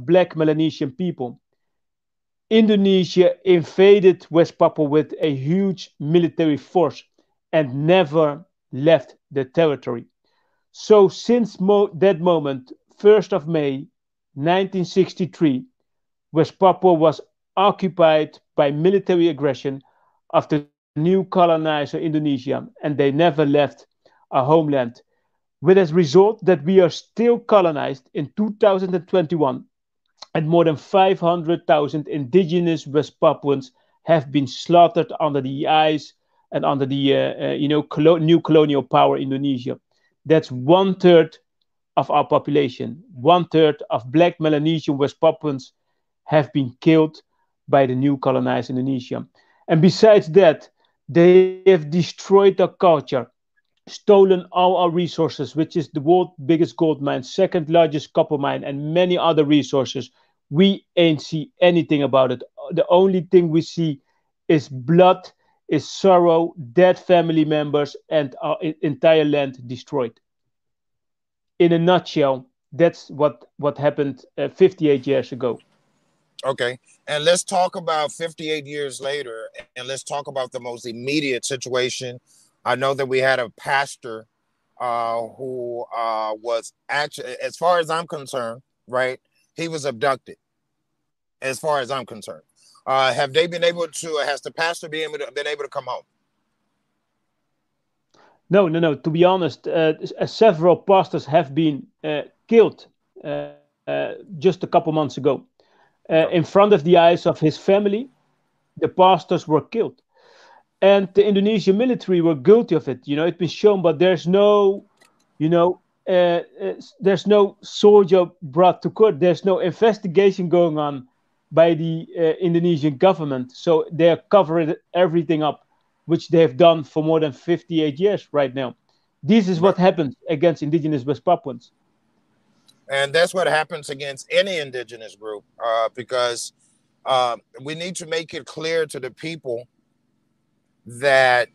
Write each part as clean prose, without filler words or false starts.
black Melanesian people. Indonesia invaded West Papua with a huge military force and never left the territory. So, since that moment, 1st of May 1963, West Papua was occupied by military aggression of the new colonizer Indonesia, and they never left our homeland, with as result that we are still colonized in 2021, and more than 500,000 indigenous West Papuans have been slaughtered under the eyes and under the new colonial power Indonesia. That's one third of our population. One third of black Melanesian West Papuans have been killed by the new colonized Indonesia. And besides that, they have destroyed our culture, stolen all our resources, which is the world's biggest gold mine, second largest copper mine, and many other resources. We ain't see anything about it. The only thing we see is blood, is sorrow, dead family members, and our entire land destroyed. In a nutshell, that's what happened 58 years ago. Okay. And let's talk about 58 years later, and let's talk about the most immediate situation. I know that we had a pastor who was actually, as far as I'm concerned, right, he was abducted, as far as I'm concerned. Have they been able to, has the pastor been able to come home? No, no, no. To be honest, several pastors have been killed just a couple months ago. In Okay. front of the eyes of his family, the pastors were killed. And the Indonesian military were guilty of it. It's been shown, but you know, there's no soldier brought to court. There's no investigation going on by the Indonesian government. So they're covering everything up, which they have done for more than 58 years right now. This is Right. what happens against indigenous West Papuans. And that's what happens against any indigenous group, because we need to make it clear to the people that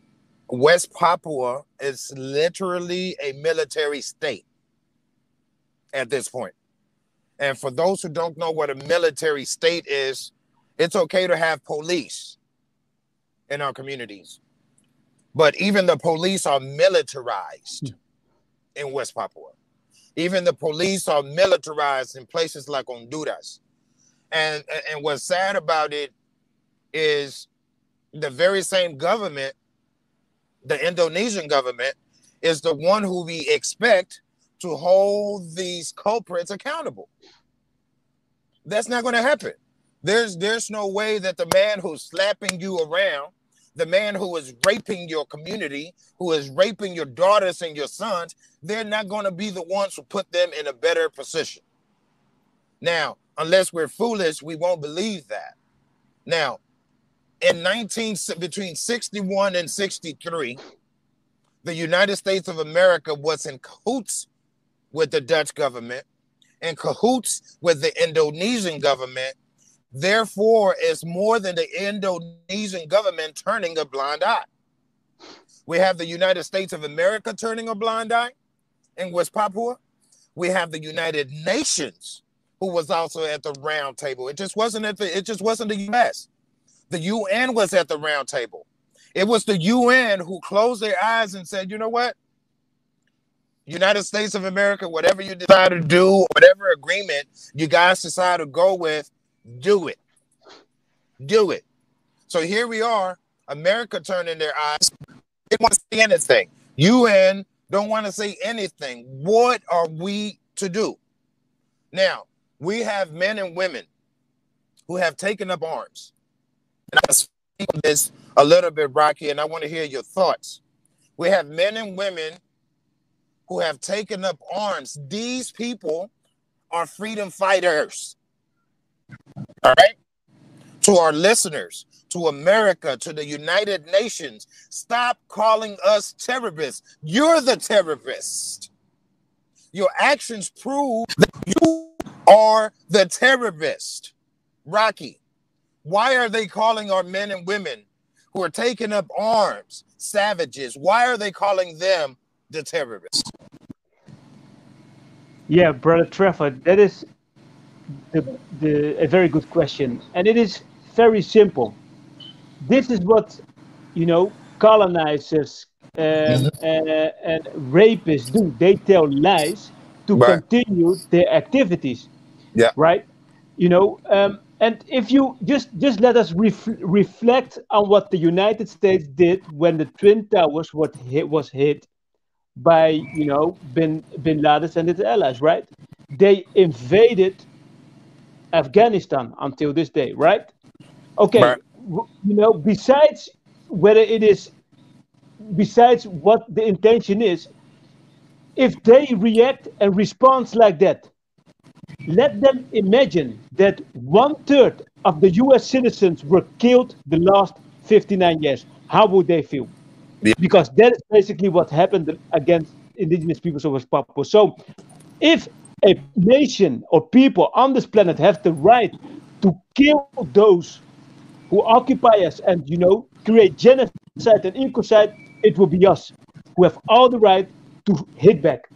West Papua is literally a military state at this point. And for those who don't know what a military state is, it's okay to have police in our communities, but even the police are militarized in West Papua. Even the police are militarized in places like Honduras. And what's sad about it is the very same government, the Indonesian government, is the one who we expect to hold these culprits accountable. That's not going to happen. There's no way that the man who's slapping you around, the man who is raping your community, who is raping your daughters and your sons, they're not going to be the ones who put them in a better position. Now, unless we're foolish, we won't believe that. Now, between 61 and 63, the United States of America was in cahoots with the Dutch government, in cahoots with the Indonesian government. Therefore, it's more than the Indonesian government turning a blind eye. We have the United States of America turning a blind eye in West Papua. We have the United Nations, who was also at the round table. It just wasn't the US. The UN was at the round table. It was the UN who closed their eyes and said, you know what? United States of America, whatever you decide to do, whatever agreement you guys decide to go with, do it. Do it. So here we are, America turning their eyes. They don't want to say anything. UN don't want to say anything. What are we to do? Now, we have men and women who have taken up arms. And I'm speak on this a little bit, Rocky, and I want to hear your thoughts. We have men and women who have taken up arms. These people are freedom fighters. All right? To our listeners, to America, to the United Nations, stop calling us terrorists. You're the terrorist. Your actions prove that you are the terrorist. Rocky, why are they calling our men and women who are taking up arms savages? Why are they calling them the terrorists? Yeah, brother Trevor, that is a very good question, and it is very simple. This is what colonizers and rapists do. They tell lies to Right. continue their activities, Yeah. right? And if you just let us reflect on what the United States did when the Twin Towers was hit by bin Laden and his allies, right? They invaded Afghanistan until this day, right? Right. Okay, besides whether it is besides what the intention is, if they react and respond like that, let them imagine that 1/3 of the US citizens were killed the last 59 years. How would they feel? Yeah. Because that is basically what happened against indigenous peoples of West Papua. So if a nation or people on this planet have the right to kill those who occupy us and create genocide and ecocide, it will be us who have all the right to hit back,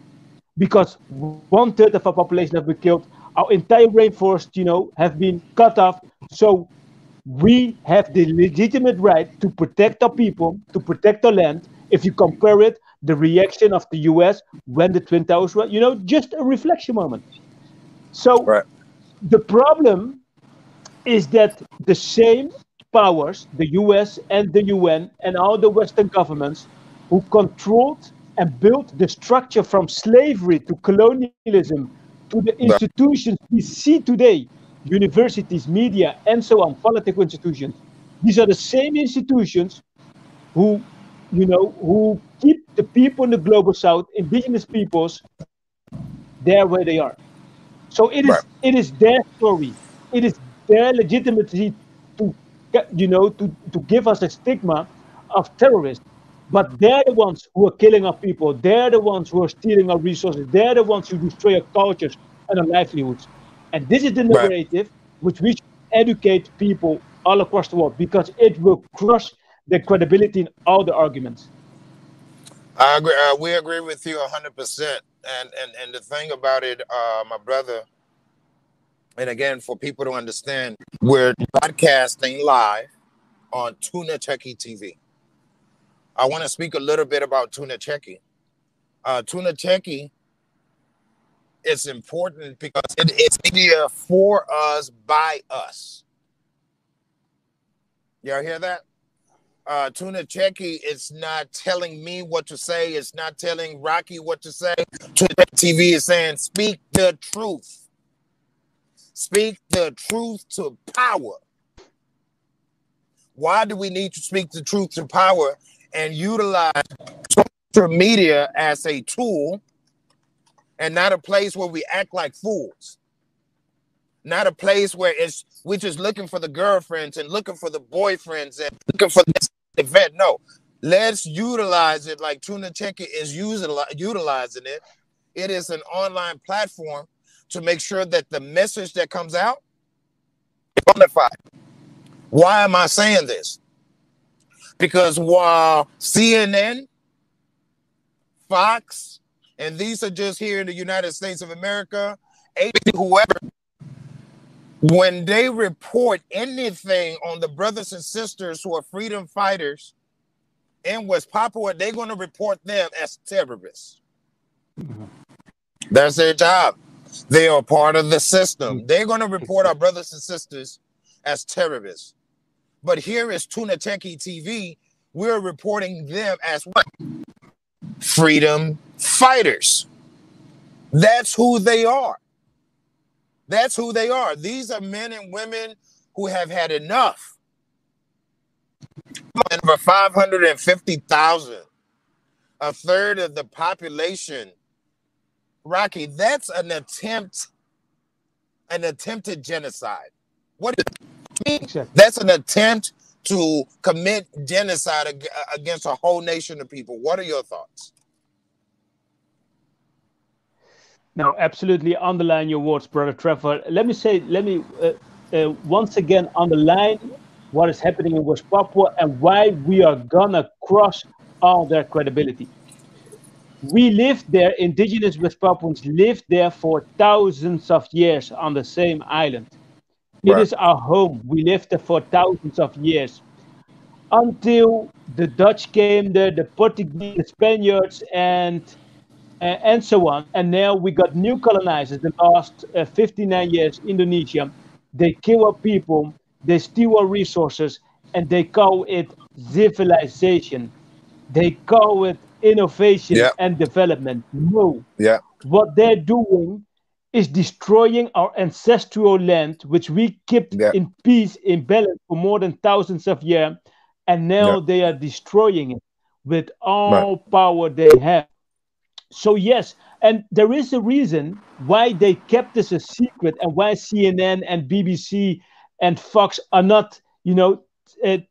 because 1/3 of our population have been killed, our entire rainforest have been cut off. So we have the legitimate right to protect our people, to protect our land. If you compare it, the reaction of the US when the Twin Towers were, just a reflection moment. So Right. the problem is that the same powers, the US and the UN and all the Western governments who controlled and built the structure from slavery to colonialism to the Right. institutions we see today, universities, media, and so on, political institutions. These are the same institutions who, who keep the people in the global south, indigenous peoples, there where they are. So Right. it is their story. It is their legitimacy to to give us a stigma of terrorists. But they're the ones who are killing our people. They're the ones who are stealing our resources. They're the ones who destroy our cultures and our livelihoods. And this is the Right. narrative which we should educate people all across the world, because it will crush the credibility in all the arguments. I agree. We agree with you 100%. And the thing about it, my brother, and again, for people to understand, we're broadcasting live on Tuna Techie TV. I want to speak a little bit about Tuna Techie. Tuna Techie is important because it's media for us, by us. Y'all hear that? Tuna Techie is not telling me what to say. It's not telling Rocky what to say. Tuna TV is saying, speak the truth. Speak the truth to power. Why do we need to speak the truth to power and utilize social media as a tool and not a place where we act like fools? Not a place where we're just looking for the girlfriends and looking for the boyfriends and looking for this event. No, let's utilize it like Tuna Techie is utilizing it. It is an online platform to make sure that the message that comes out is bona fide. Why am I saying this? Because while CNN, Fox, and these are just here in the United States of America, ABC, whoever, when they report anything on the brothers and sisters who are freedom fighters in West Papua, they're going to report them as terrorists. Mm-hmm. That's their job. They are part of the system. They're going to report our brothers and sisters as terrorists. But here is Tuna Techie TV. We're reporting them as what? Freedom fighters. That's who they are. That's who they are. These are men and women who have had enough. Over 550,000, a third of the population. Rocky, that's an attempted genocide. What does it mean? Exactly. That's an attempt to commit genocide against a whole nation of people. What are your thoughts? No, absolutely underline your words, brother Trevor. Let me once again underline what is happening in West Papua and why we are gonna crush all their credibility. We lived there, indigenous West Papuans lived there for thousands of years on the same island. It Right. is our home. We lived there for thousands of years until the Dutch came there, the Portuguese, the Spaniards, and so on. And now we got new colonizers the last 59 years, Indonesia. They kill our people, they steal our resources, and they call it civilization. They call it innovation Yeah. and development. No, Yeah. what they're doing is destroying our ancestral land, which we kept Yeah. in peace, in balance for more than thousands of years. And Yeah. now they are destroying it with Right. all power they have. So yes, and there is a reason why they kept this a secret, and why CNN and BBC and Fox are not,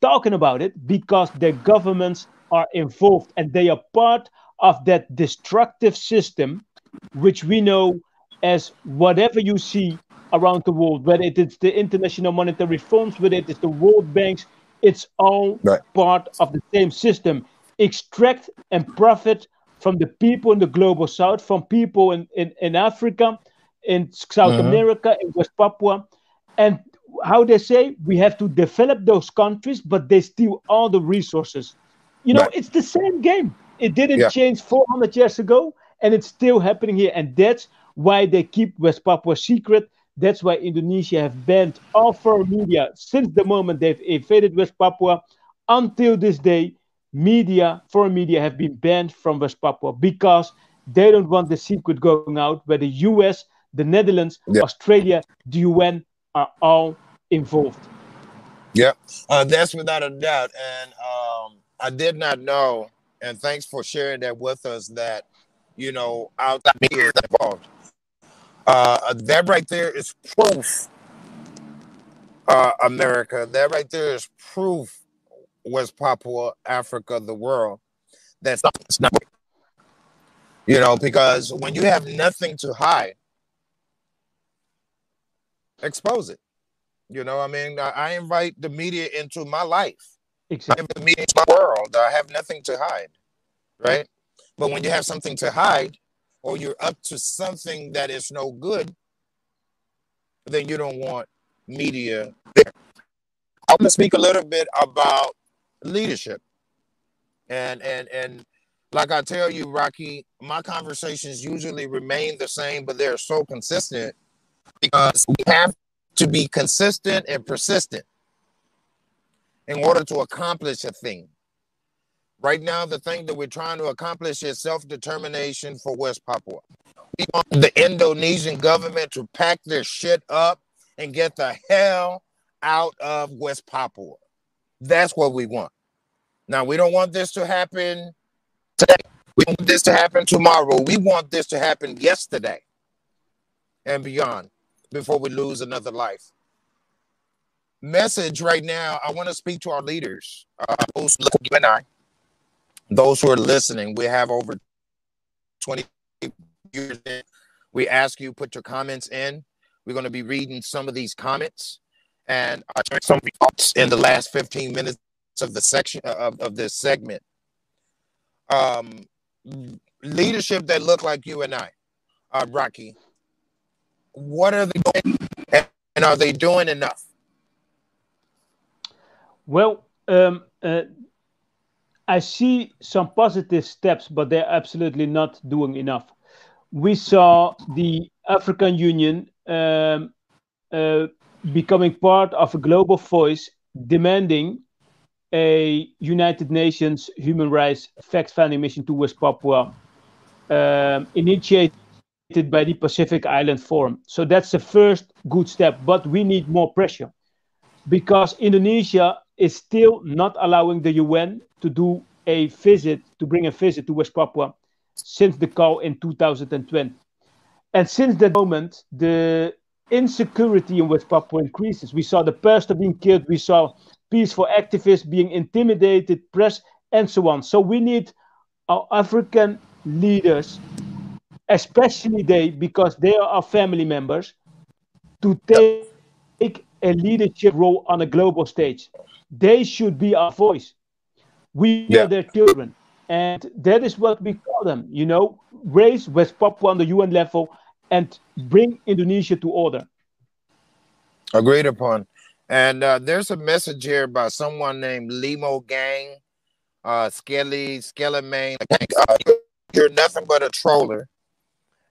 talking about it, because their governments are involved and they are part of that destructive system, which we know as whatever you see around the world, whether it is the International Monetary Funds, whether it is the World Banks, it's all Right. part of the same system. Extract and profit from the people in the global south, from people in Africa, in South Mm-hmm. America, in West Papua. And how they say, we have to develop those countries, but they steal all the resources. Right. It's the same game. It didn't Yeah. change 400 years ago, and it's still happening here. And that's why they keep West Papua secret. That's why Indonesia have banned all foreign media since the moment they've invaded West Papua until this day. Foreign media have been banned from West Papua because they don't want the secret going out where the US, the Netherlands, Yeah. Australia, the UN are all involved. Yeah. That's without a doubt. And I did not know, and thanks for sharing that with us, that, outside media is involved. That right there is proof, America. That right there is proof, West Papua, Africa, the world, that's not, it's not, because when you have nothing to hide, expose it. I mean, I invite the media into my life. I Exactly. invite the media into my world. I have nothing to hide, right? But when you have something to hide, or you're up to something that is no good, then you don't want media there. I want to speak a little bit about leadership. And like I tell you, Rocky, my conversations usually remain the same, but they're so consistent because we have to be consistent and persistent in order to accomplish a thing. Right now, the thing that we're trying to accomplish is self-determination for West Papua. We want the Indonesian government to pack their shit up and get the hell out of West Papua. That's what we want. Now, we don't want this to happen today. We want this to happen tomorrow. We want this to happen yesterday and beyond before we lose another life. Message right now, I want to speak to our leaders, those like you and I, those who are listening. We have over 20 years in. We ask you put your comments in. We're going to be reading some of these comments, and I shared some thoughts in the last 15 minutes of the section of this segment. Um, Leadership that look like you and I, Rocky. What are they doing, and are they doing enough? Well, I see some positive steps, but they're absolutely not doing enough. We saw the African Union becoming part of a global voice demanding a United Nations human rights fact-finding mission to West Papua, initiated by the Pacific Island Forum. So that's the first good step, but we need more pressure because Indonesia is still not allowing the UN to do a visit, to bring a visit to West Papua since the call in 2020. And since that moment, the insecurity in West Papua increases. We saw the pastor being killed, we saw peaceful activists being intimidated, press, and so on. So we need our African leaders, especially they, because they are our family members, to take a leadership role on a global stage. They should be our voice. We are their Yeah, children. And that is what we call them, raise West Papua on the UN level and bring Indonesia to order. Agreed upon. And there's a message here by someone named Limo Gang, Skelly you're nothing but a troller.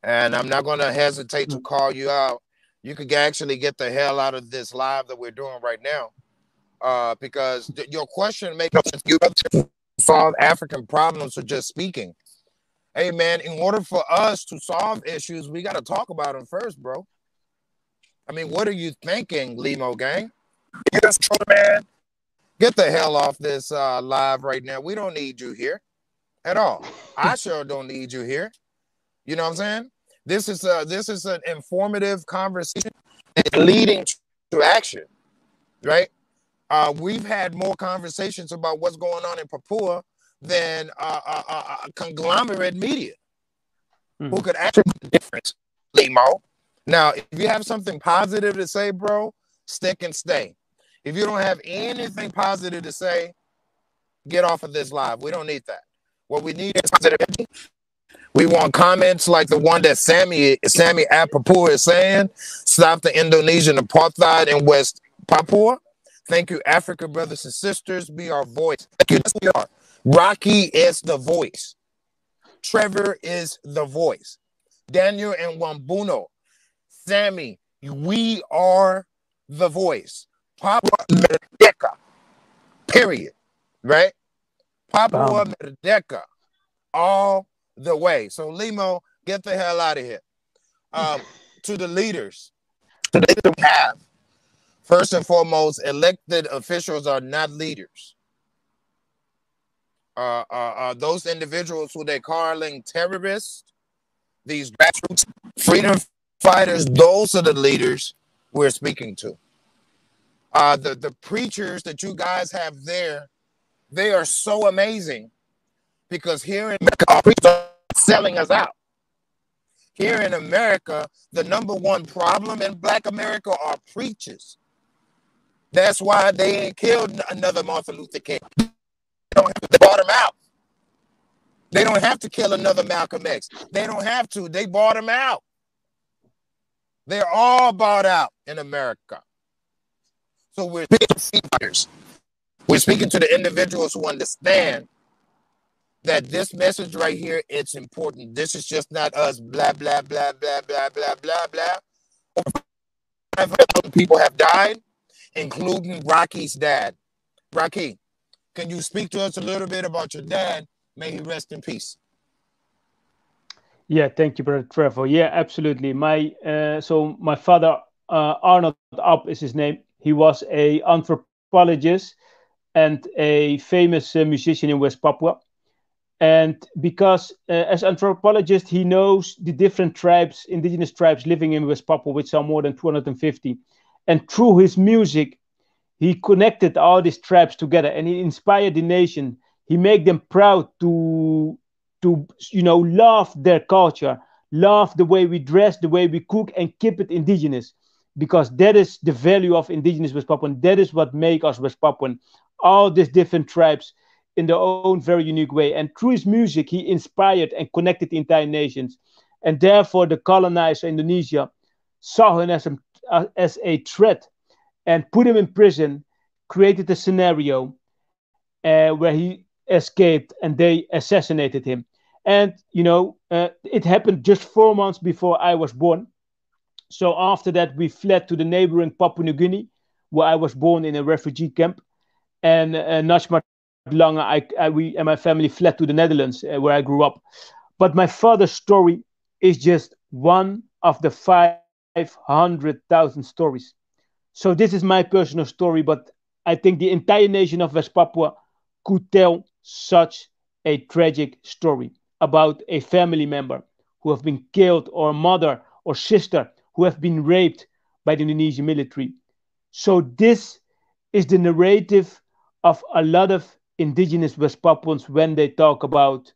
And I'm not going to hesitate to call you out. You could actually get the hell out of this live that we're doing right now. Because your question makes sense. You solve African problems with just speaking. Hey, man, in order for us to solve issues, we got to talk about them first, bro. I mean, what are you thinking, Limo Gang? Yes, man. Get the hell off this live right now. We don't need you here at all. I sure don't need you here. You know what I'm saying? This is an informative conversation leading to action, right? We've had more conversations about what's going on in Papua than conglomerate media, who could actually make a difference, Limo. Now, if you have something positive to say, bro, stick and stay. If you don't have anything positive to say, get off of this live. We don't need that. What we need is positivity. We want comments like the one that Sammy at Papua is saying. Stop the Indonesian apartheid in West Papua. Thank you, Africa, brothers and sisters. Be our voice. Thank you. That's who we are. Rocky is the voice. Trevor is the voice. Daniel and Wambuno. Sammy, we are the voice. Papua Merdeka. Period. Right? Papua Merdeka. All the way. So, Limo, get the hell out of here. To the leaders. Today we have, first and foremost, elected officials are not leaders. Those individuals who they're calling terrorists, these grassroots freedom fighters, those are the leaders we're speaking to. The preachers that you guys have there, they are so amazing because here in America, our preachers are selling us out. Here in America, the number one problem in Black America are preachers. That's why they ain't killed another Martin Luther King. They bought him out. They don't have to kill another Malcolm X. They don't have to. They bought him out. They're all bought out in America. So we're speaking to fighters. We're speaking to the individuals who understand that this message right here, it's important. This is just not us blah, blah, blah, blah, blah, blah, blah, blah. 500 people have died, including Rocky's dad. Rocky, can you speak to us a little bit about your dad? May he rest in peace. Yeah, thank you, Brother Trevor. Yeah, absolutely. My father, Arnold Up is his name. He was a anthropologist and a famous musician in West Papua. And because as anthropologist, he knows the different tribes, indigenous tribes living in West Papua, which are more than 250. And through his music, he connected all these tribes together and he inspired the nation. He made them proud to love their culture, love the way we dress, the way we cook, and keep it indigenous. Because that is the value of indigenous West Papuan. That is what makes us West Papuan. All these different tribes in their own very unique way. And through his music, he inspired and connected the entire nations. And therefore, the colonizer Indonesia saw him as a threat and put him in prison, created a scenario where he escaped and they assassinated him. And, it happened just 4 months before I was born. So after that, we fled to the neighboring Papua New Guinea, where I was born in a refugee camp. And much longer, we and my family fled to the Netherlands, where I grew up. But my father's story is just one of the 500,000 stories. So this is my personal story, but I think the entire nation of West Papua could tell such a tragic story about a family member who have been killed, or a mother or sister who have been raped by the Indonesian military. So this is the narrative of a lot of indigenous West Papuans when they talk about,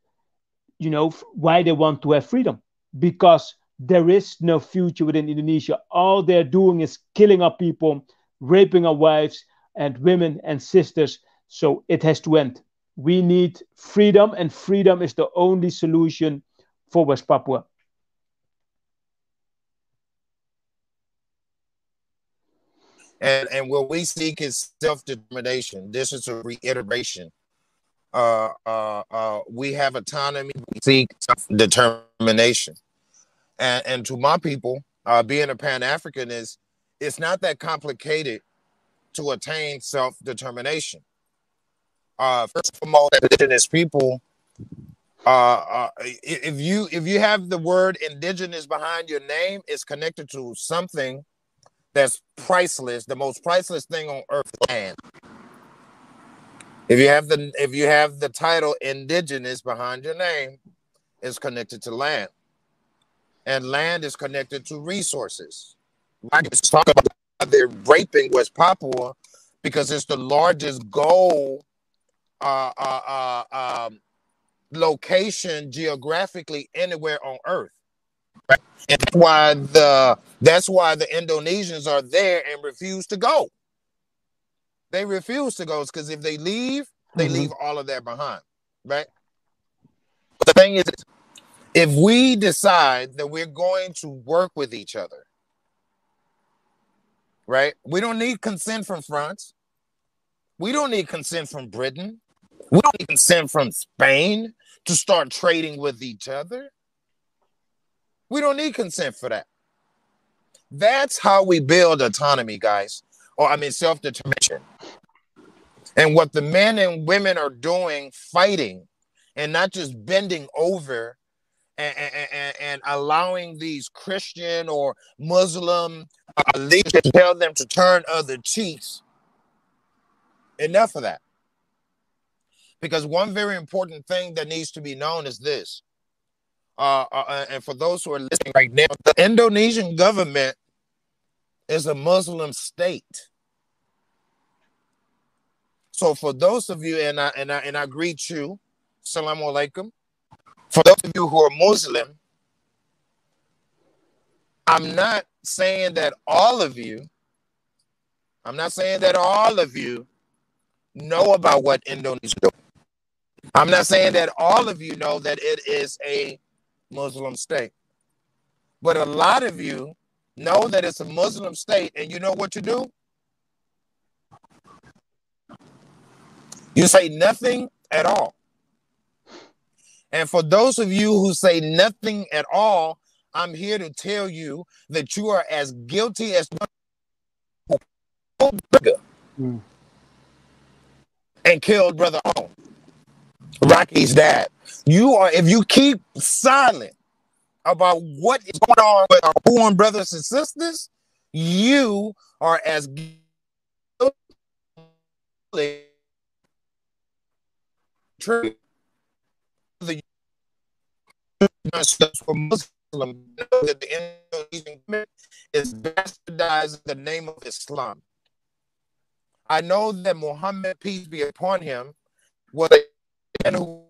why they want to have freedom. Because there is no future within Indonesia. All they're doing is killing our people, raping our wives and women and sisters. So it has to end. We need freedom, and freedom is the only solution for West Papua. And what we seek is self-determination. This is a reiteration. We have autonomy. We seek self-determination. And to my people, being a Pan-African it's not that complicated to attain self-determination. First of all, indigenous people, if you have the word indigenous behind your name, it's connected to something that's priceless, the most priceless thing on earth, land. If you have the title indigenous behind your name, it's connected to land. And land is connected to resources. I can talk about they're raping West Papua because it's the largest gold location geographically anywhere on earth. Right? And that's why the Indonesians are there and refuse to go. They refuse to go because if they leave, they leave all of that behind. Right? But the thing is, if we decide that we're going to work with each other, right? We don't need consent from France. We don't need consent from Britain. We don't need consent from Spain to start trading with each other. We don't need consent for that. That's how we build autonomy, guys. Or self-determination. And what the men and women are doing, fighting, and not just bending over and allowing these Christian or Muslim leaders to tell them to turn other cheeks. Enough of that. Because one very important thing that needs to be known is this. And for those who are listening right now, the Indonesian government is a Muslim state. So for those of you, and I greet you, Assalamu alaikum. For those of you who are Muslim, I'm not saying that all of you know about what Indonesia does. I'm not saying that all of you know that it is a Muslim state. But a lot of you know that it's a Muslim state, and you know what you do? You say nothing at all. And for those of you who say nothing at all, I'm here to tell you that you are as guilty as and killed Brother On, Rocky's dad. You are, if you keep silent about what is going on with our born brothers and sisters, you are as guilty for Muslim that the Indonesian government is bastardizing the name of Islam. I know that Muhammad, peace be upon him, was a man who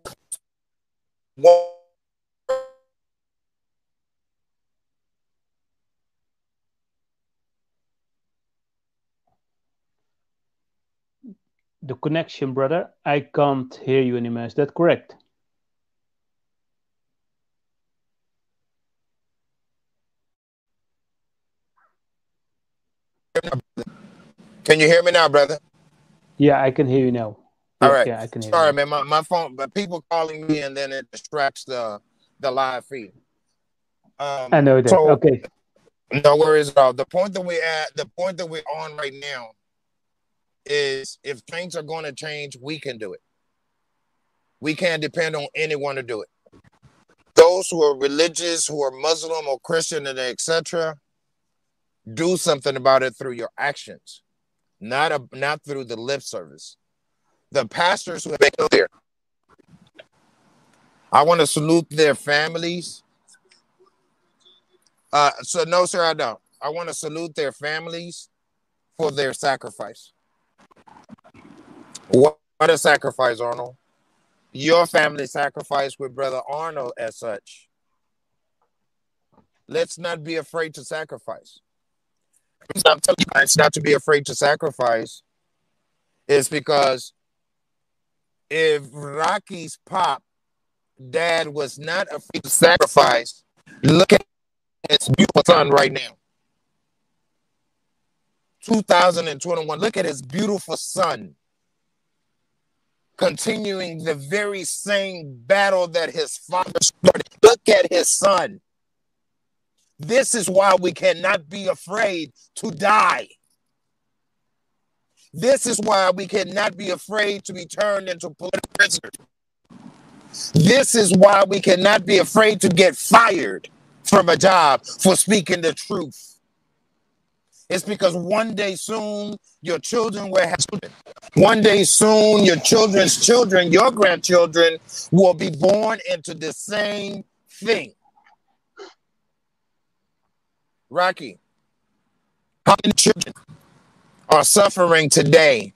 The connection, brother. I can't hear you anymore. Is that correct? Can you hear me now, brother? Yeah, I can hear you now. All right. Yeah, I can hear Sorry, you. man. My phone, but people calling me and then it distracts the live feed. I know that. So, okay. No worries at all. The point that we're on right now is if things are going to change, we can do it. We can't depend on anyone to do it. Those who are religious, who are Muslim or Christian, and etc., do something about it through your actions, not through the lip service. The pastors who have been clear, I want to salute their families. So no, sir, I don't. I want to salute their families for their sacrifice. What a sacrifice, Arnold. Your family sacrificed with Brother Arnold as such. Let's not be afraid to sacrifice. I'm telling you guys not to be afraid to sacrifice is because if Rocky's dad was not afraid to sacrifice, look at his beautiful son right now. 2021, look at his beautiful son continuing the very same battle that his father started. Look at his son. This is why we cannot be afraid to die. This is why we cannot be afraid to be turned into political prisoners. This is why we cannot be afraid to get fired from a job for speaking the truth. It's because one day soon, your children will have children. One day soon, your children's children, your grandchildren, will be born into the same thing. Rocky, how many children are suffering today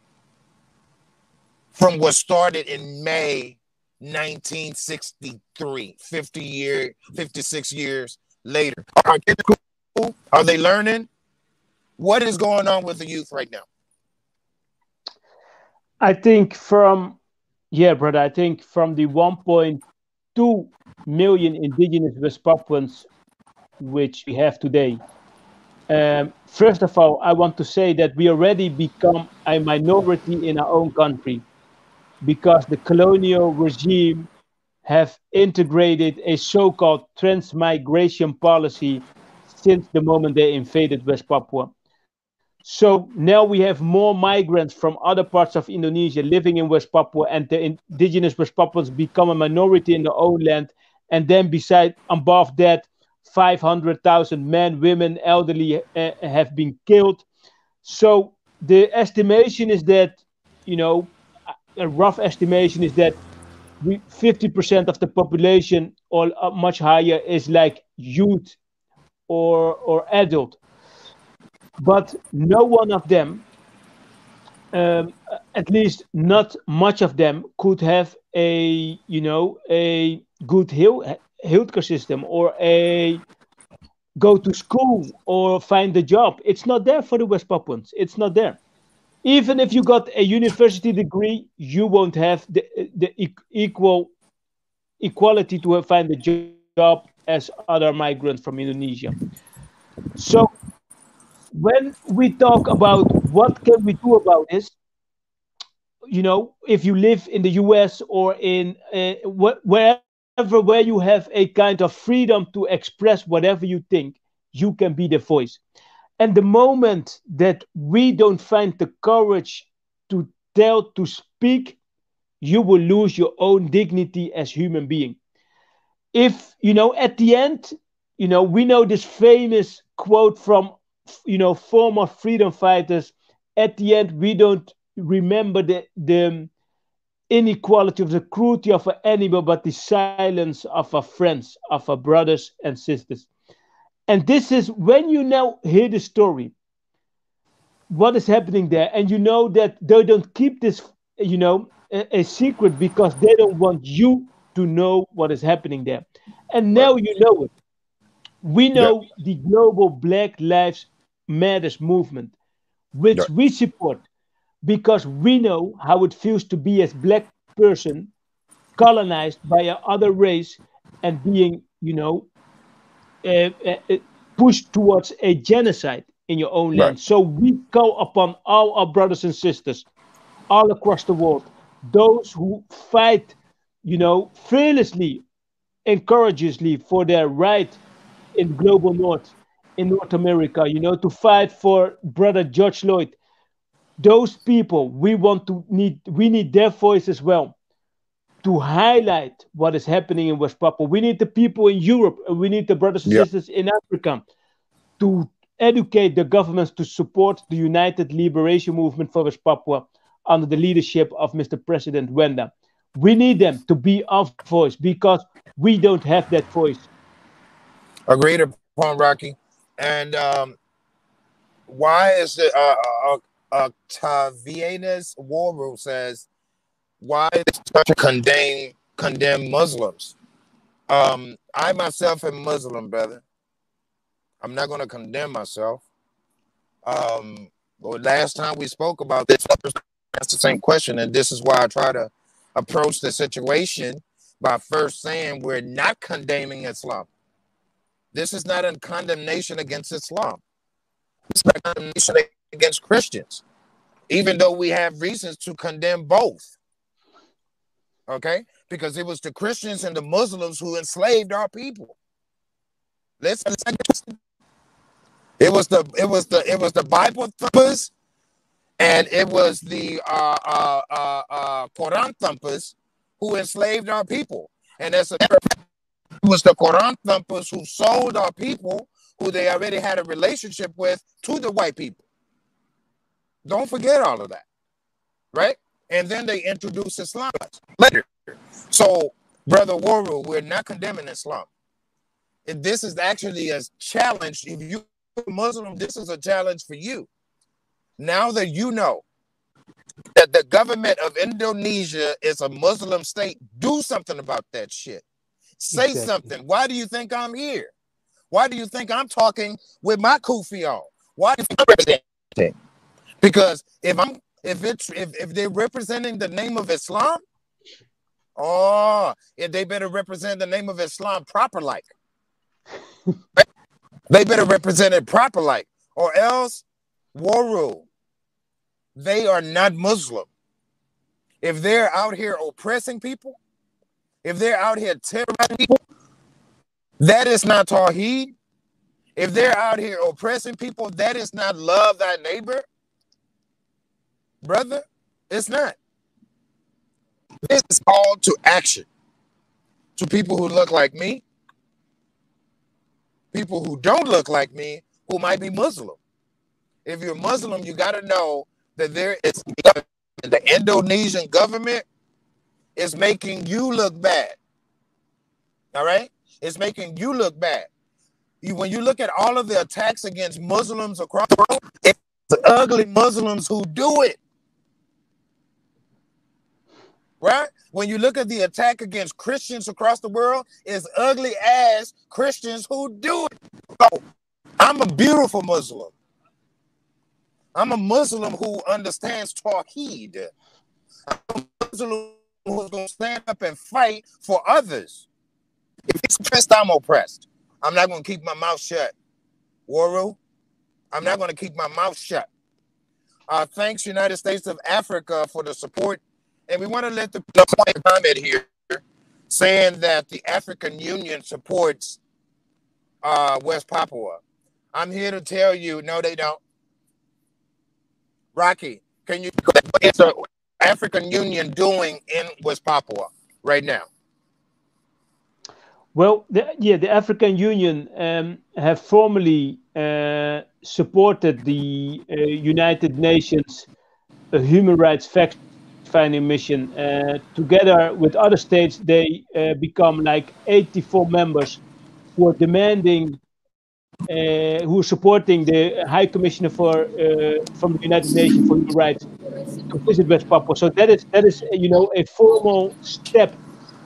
from what started in May 1963, 56 years later? Are kids cool? Are they learning? What is going on with the youth right now? I think from, yeah, brother, I think from the 1.2 million indigenous West Papuans which we have today, first of all, I want to say that we already become a minority in our own country because the colonial regime have integrated a so-called transmigration policy since the moment they invaded West Papua. So now we have more migrants from other parts of Indonesia living in West Papua, and the indigenous West Papuans become a minority in their own land. And then, beside above that, 500,000 men, women, elderly have been killed. So the estimation is that, a rough estimation is that 50% of the population, or much higher, is like youth or adult. But no one of them, at least not much of them, could have a good healthcare system, or a go to school or find a job. It's not there for the West Papuans. It's not there. Even if you got a university degree, you won't have the equality to find a job as other migrants from Indonesia. So when we talk about what can we do about this, if you live in the US or in wherever where you have a kind of freedom to express whatever you think, you can be the voice. And the moment that we don't find the courage to tell, to speak, you will lose your own dignity as human being. If at the end, we know this famous quote from former freedom fighters: at the end we don't remember the inequality of the cruelty of an animal, but the silence of our friends, of our brothers and sisters. And this is when you now hear the story, what is happening there, and you know that they don't keep this, a secret, because they don't want you to know what is happening there. And Right. now you know it. We Yeah. know the global Black Lives Matters movement, Yeah. which we support, because we know how it feels to be as black person colonized by another race and being, uh, uh, uh, pushed towards a genocide in your own Right. land. So we call upon all our brothers and sisters all across the world, those who fight, fearlessly and courageously for their right in global north, in North America, to fight for brother George Floyd. Those people, we need their voice as well, to highlight what is happening in West Papua. We need the people in Europe, and we need the brothers and Yeah. sisters in Africa to educate the governments to support the United Liberation Movement for West Papua under the leadership of Mr. President Wenda. We need them to be our voice, because we don't have that voice. Agreed upon, Rocky. And why is the Octavianus War Room says, why is such a condemn Muslims? I myself am Muslim, brother. I'm not going to condemn myself. But last time we spoke about this, that's the same question, and this is why I try to approach the situation by first saying we're not condemning Islam. This is not a condemnation against Islam. It's not a condemnation against Christians, even though we have reasons to condemn both. Okay? Because it was the Christians and the Muslims who enslaved our people. It was the Bible thumpers, and it was the Quran thumpers who enslaved our people. And it was the Quran thumpers who sold our people, who they already had a relationship with, to the white people. Don't forget all of that, right? And then they introduced Islam later. So, Brother Waru, we're not condemning Islam. This is actually a challenge. If you're a Muslim, this is a challenge for you. Now that you know that the government of Indonesia is a Muslim state, do something about that shit. Say something. Why do you think I'm here? Why do you think I'm talking with my kufi on? Why do you think I'm representing? Because if they're representing the name of Islam, if they better represent the name of Islam proper like. They better represent it proper like, or else, Waru, they are not Muslim. If they're out here oppressing people, if they're out here terrorizing people, that is not Tawheed. If they're out here oppressing people, that is not love thy neighbor. Brother, it's not. This is call to action to people who look like me, people who don't look like me, who might be Muslim. If you're Muslim, you got to know that there is the Indonesian government is making you look bad. All right? It's making you look bad. When you look at all of the attacks against Muslims across the world, it's the ugly Muslims who do it. Right? When you look at the attack against Christians across the world, it's ugly ass Christians who do it. So, I'm a beautiful Muslim. I'm a Muslim who understands Tawheed. I'm a Muslim who's going to stand up and fight for others. If he's oppressed, I'm oppressed. I'm not going to keep my mouth shut. Waru, I'm not going to keep my mouth shut. Thanks, United States of Africa, for the support. And we want to let the comment here saying that the African Union supports West Papua. I'm here to tell you, no, they don't. Rocky, can you? What's the African Union doing in West Papua right now? Well, the African Union have formally supported the United Nations human rights fact-finding mission. Together with other states, they become like 84 members who are demanding, who are supporting the High Commissioner from the United Nations for Human Rights to visit West Papua. So that is a formal step,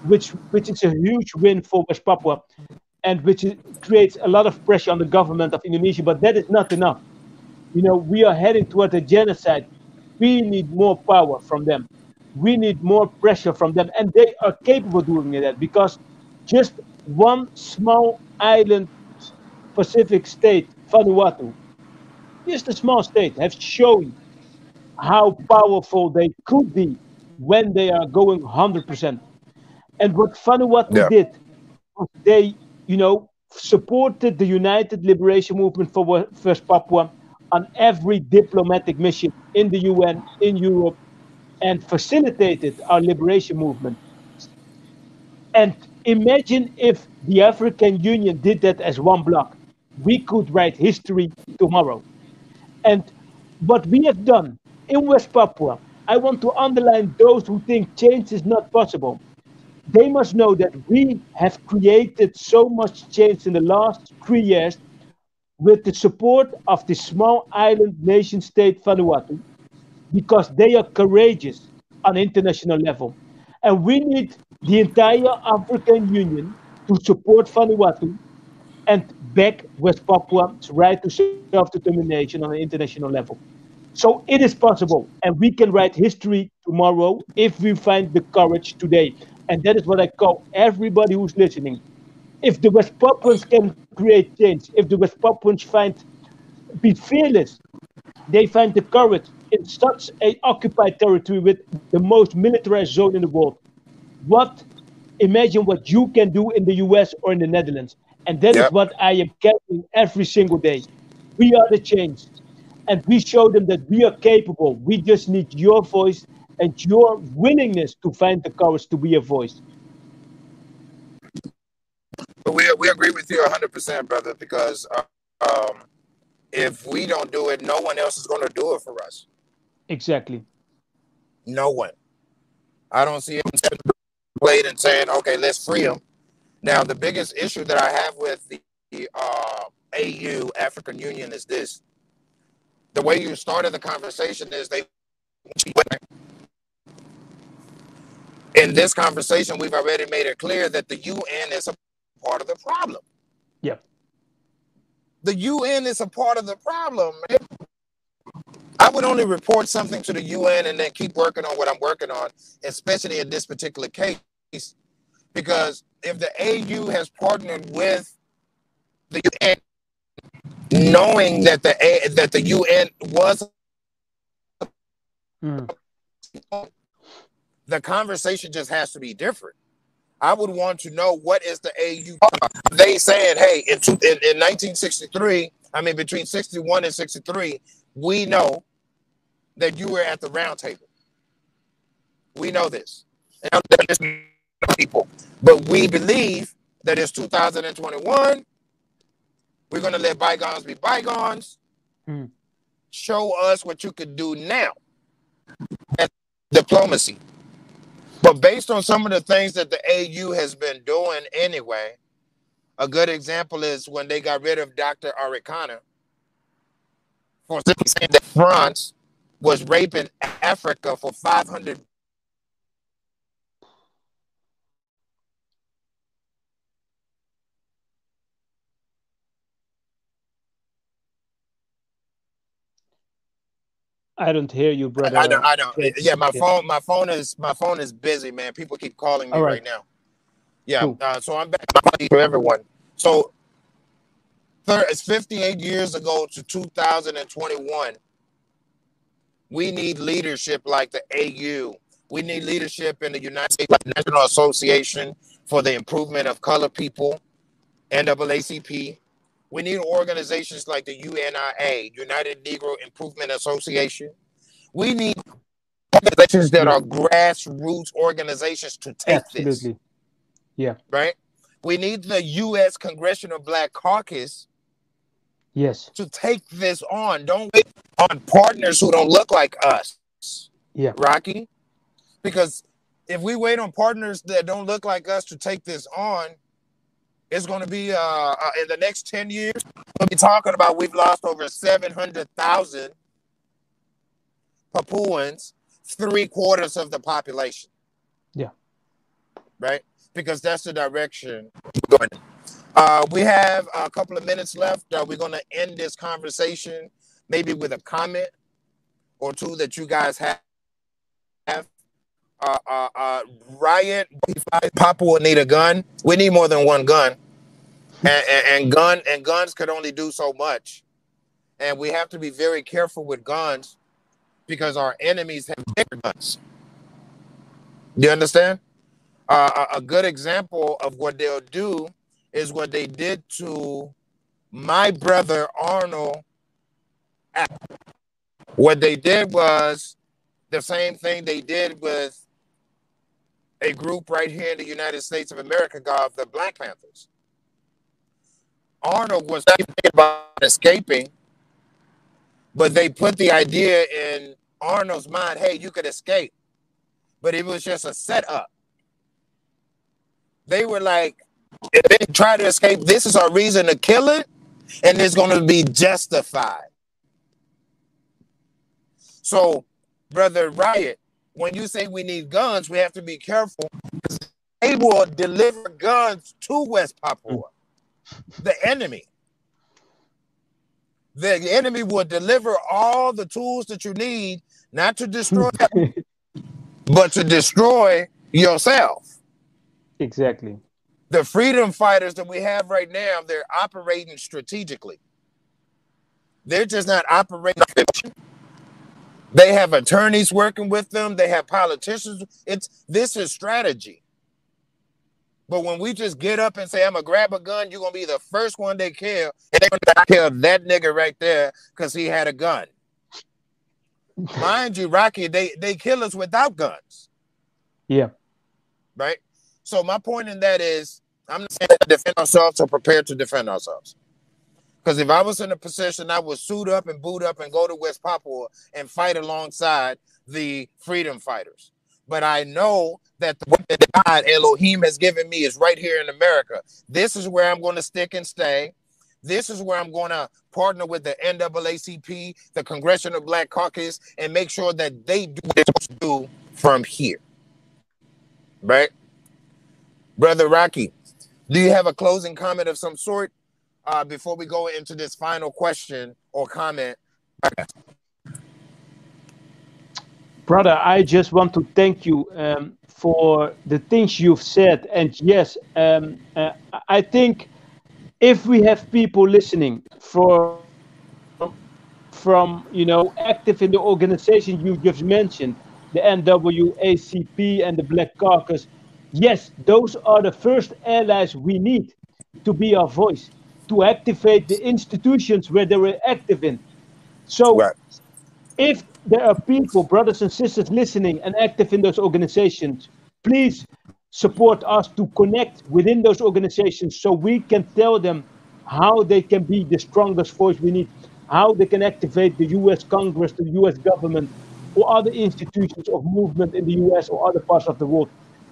which is a huge win for West Papua, and which creates a lot of pressure on the government of Indonesia. But that is not enough. We are heading toward a genocide. We need more power from them. We need more pressure from them, and they are capable of doing that, because just one small island Pacific state, Vanuatu, just a small state, have shown how powerful they could be when they are going 100%. And what Vanuatu did, they, supported the United Liberation Movement for West Papua on every diplomatic mission in the UN, in Europe, and facilitated our liberation movement. And imagine if the African Union did that as one block. We could write history tomorrow. And what we have done in West Papua, I want to underline those who think change is not possible. They must know that we have created so much change in the last 3 years with the support of the small island nation state Vanuatu, because they are courageous on international level. And we need the entire African Union to support Vanuatu and back West Papua's right to self-determination on an international level. So it is possible, and we can write history tomorrow if we find the courage today. And that is what I call everybody who's listening. If the West Papuans can create change, if the West Papuans be fearless, they find the courage in such a occupied territory with the most militarized zone in the world. What imagine what you can do in the US or in the Netherlands. And that is Yep. what I am carrying every single day. We are the change. And we show them that we are capable. We just need your voice and your willingness to find the courage to be a voice. But we agree with you 100%, brother, because if we don't do it, no one else is going to do it for us. Exactly. No one. I don't see him played and saying, okay, let's free him. Now, the biggest issue that I have with the AU, African Union, is this. The way you started the conversation is in this conversation, we've already made it clear that the UN is a part of the problem. Yeah. The UN is a part of the problem. I would only report something to the UN and then keep working on what I'm working on, especially in this particular case, because if the AU has partnered with the UN, knowing that the UN was, the conversation just has to be different. I would want to know, what is the AU? They saying, hey, in 1963, I mean, between 61 and 63, we know that you were at the round table. We know this. And there's people. But we believe that it's 2021. We're going to let bygones be bygones. Show us what you could do now. That's diplomacy. But based on some of the things that the AU has been doing anyway, a good example is when they got rid of Dr. Arikana for saying that France was raping Africa for 500. I don't hear you, I brother. don't. Yeah, my phone is busy, man. People keep calling me All right. right now. Yeah. Cool. So I'm back for everyone. So it's 58 years ago to 2021. We need leadership like the AU. We need leadership in the United States National Association for the Improvement of Colored People, NAACP. We need organizations like the UNIA, United Negro Improvement Association. We need organizations that are grassroots organizations to take this. Absolutely. Yeah. Right? We need the U.S. Congressional Black Caucus to take this on. Don't wait on partners who don't look like us. Yeah. Rocky? Because if we wait on partners that don't look like us to take this on, it's going to be in the next 10 years, we'll be talking about we've lost over 700,000 Papuans, 3/4 of the population. Yeah. Right? Because that's the direction we're going. We have a couple of minutes left. We're going to end this conversation maybe with a comment or two that you guys have. Riot, Papua need a gun. We need more than one gun. And guns could only do so much. And we have to be very careful with guns because our enemies have bigger guns. Do you understand? A good example of what they'll do is what they did to my brother Arnold. What they did was the same thing they did with a group right here in the United States of America called the Black Panthers. Arnold was thinking about escaping, but they put the idea in Arnold's mind, hey, you could escape. But it was just a setup. They were like, if they try to escape, this is our reason to kill it, and it's going to be justified. So, Brother Riot, when you say we need guns, we have to be careful. They will deliver guns to West Papua. The enemy. The enemy will deliver all the tools that you need, not to destroy but to destroy yourself. Exactly. The freedom fighters that we have right now, they're operating strategically. They're just not operating. They have attorneys working with them. They have politicians. This is strategy. But when we just get up and say, I'm going to grab a gun, you're going to be the first one they kill. And they're going to kill that nigga right there because he had a gun. Mind you, Rocky, they kill us without guns. Yeah. Right? So my point in that is, I'm not saying to defend ourselves or prepare to defend ourselves. Because if I was in a position, I would suit up and boot up and go to West Papua and fight alongside the freedom fighters. But I know that the weapon that God, Elohim, has given me is right here in America. This is where I'm going to stick and stay. This is where I'm going to partner with the NAACP, the Congressional Black Caucus, and make sure that they do what they're supposed to do from here. Right? Brother Rocky, do you have a closing comment of some sort before we go into this final question or comment? Brother, I just want to thank you for the things you've said. And yes, I think if we have people listening from active in the organization you just mentioned, the NAACP and the Black Caucus, yes, those are the first allies we need to be our voice, to activate the institutions where they were active in. So Right. if there are people, brothers and sisters listening and active in those organizations, please support us to connect within those organizations so we can tell them how they can be the strongest voice we need, how they can activate the US Congress, the US government, or other institutions of movement in the US or other parts of the world.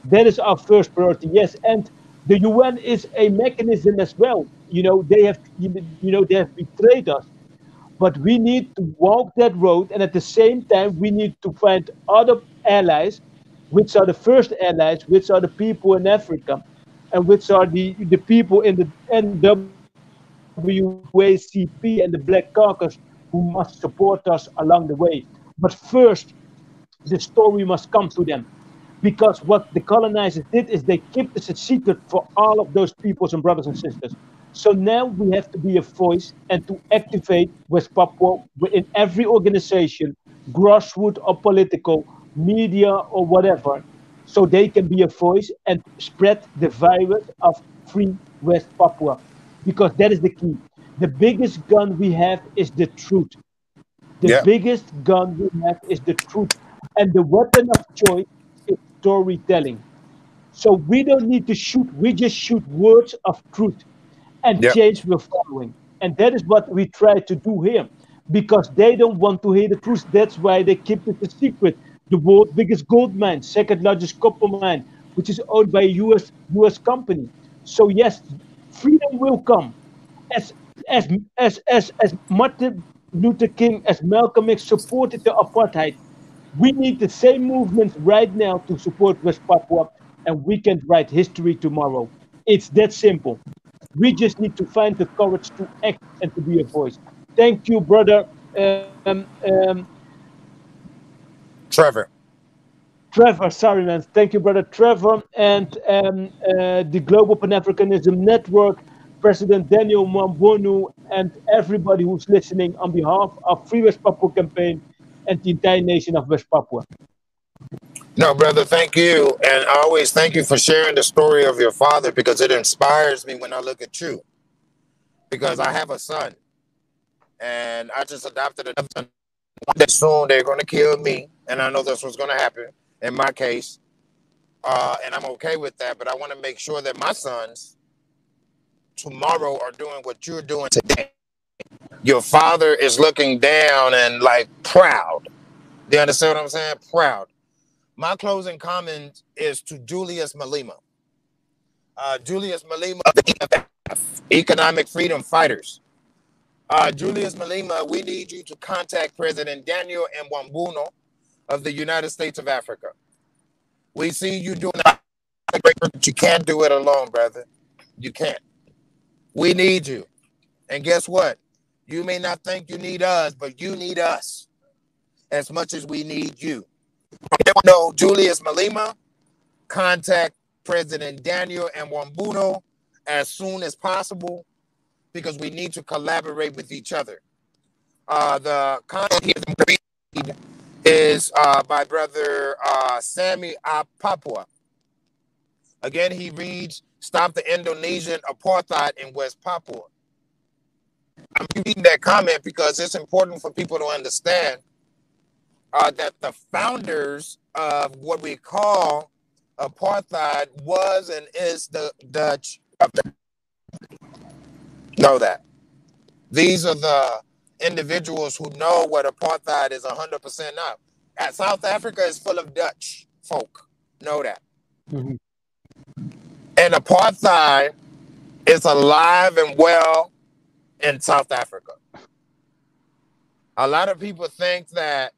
That is our first priority, yes. And the UN is a mechanism as well. They have betrayed us, but we need to walk that road, and at the same time we need to find other allies, which are the first allies, which are the people in Africa, and which are the people in the NAACP and the Black Caucus, who must support us along the way. But first, the story must come to them, because what the colonizers did is they kept this a secret for all of those peoples and brothers and sisters. So now we have to be a voice and to activate West Papua in every organization, grassroots or political, media or whatever, so they can be a voice and spread the virus of free West Papua. Because that is the key. The biggest gun we have is the truth. The Yeah. biggest gun we have is the truth. And the weapon of choice is storytelling. So we don't need to shoot, we just shoot words of truth, and Yeah. change will following. And that is what we try to do here, because they don't want to hear the truth. That's why they keep it a secret. The world's biggest gold mine, second largest copper mine, which is owned by a US company. So yes, freedom will come. As as Martin Luther King, as Malcolm X supported the apartheid, we need the same movements right now to support West Papua, and we can write history tomorrow. It's that simple. We just need to find the courage to act and to be a voice. Thank you, brother. Trevor. Trevor, sorry, man. Thank you, brother Trevor, and the Global Pan Africanism Network, President Daniel Mwambonu, and everybody who's listening on behalf of Free West Papua campaign and the entire nation of West Papua. No, brother, thank you. And I always thank you for sharing the story of your father, because it inspires me when I look at you. Because I have a son, and I just adopted another son. That soon they're going to kill me, and I know that's what's going to happen in my case. And I'm okay with that, but I want to make sure that my sons tomorrow are doing what you're doing today. Your father is looking down and like proud. Do you understand what I'm saying? Proud. My closing comment is to Julius Malema. Julius Malema of the EFF, Economic Freedom Fighters. Julius Malema, we need you to contact President Daniel Mwambunu of the United States of Africa. We see you doing a great work, but you can't do it alone, brother. You can't. We need you. And guess what? You may not think you need us, but you need us as much as we need you. No, Julius Malema, contact President Daniel Mwambuno as soon as possible because we need to collaborate with each other. The contact here is by brother Sammy Papua. Again, he reads, "Stop the Indonesian apartheid in West Papua." I'm reading that comment because it's important for people to understand that the founders of what we call apartheid was and is the Dutch. Know that. These are the individuals who know what apartheid is 100% now. South Africa is full of Dutch folk. Know that. Mhm. And apartheid is alive and well in South Africa. A lot of people think that,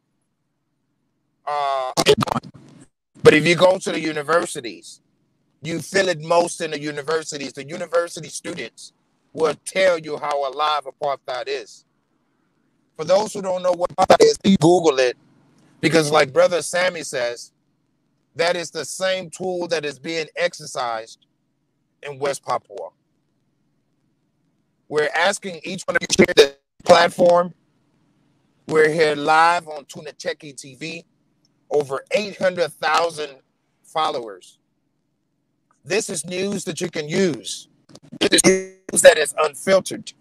but if you go to the universities, you feel it most in the universities. The university students will tell you how alive apartheid is. For those who don't know what apartheid is, please Google it. Because like Brother Sammy says, that is the same tool that is being exercised in West Papua. We're asking each one of you to share the platform. We're here live on Tunacheki TV. Over 800,000 followers. This is news that you can use. This is news that is unfiltered.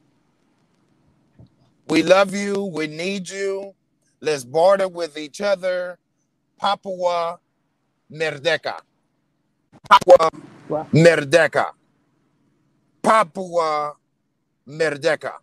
We love you. We need you. Let's barter with each other. Papua Merdeka. Papua Wow. Merdeka. Papua Merdeka.